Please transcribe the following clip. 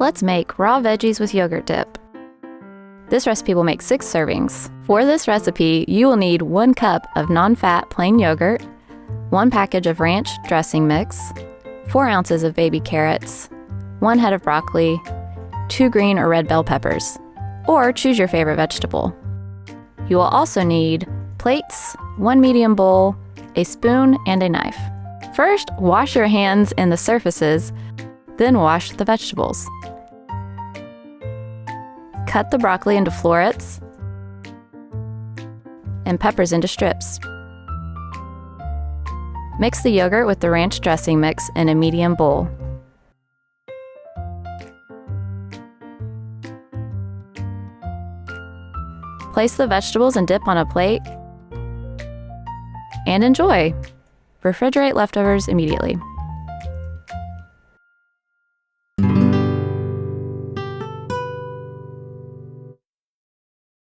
Let's make raw veggies with yogurt dip. This recipe will make 6 servings. For this recipe, you will need 1 cup of non-fat plain yogurt, 1 package of ranch dressing mix, 4 ounces of baby carrots, 1 head of broccoli, 2 green or red bell peppers, or choose your favorite vegetable. You will also need plates, 1 medium bowl, a spoon, and a knife. First, wash your hands and the surfaces, then wash the vegetables. Cut the broccoli into florets and peppers into strips. Mix the yogurt with the ranch dressing mix in a medium bowl. Place the vegetables and dip on a plate and enjoy. Refrigerate leftovers immediately.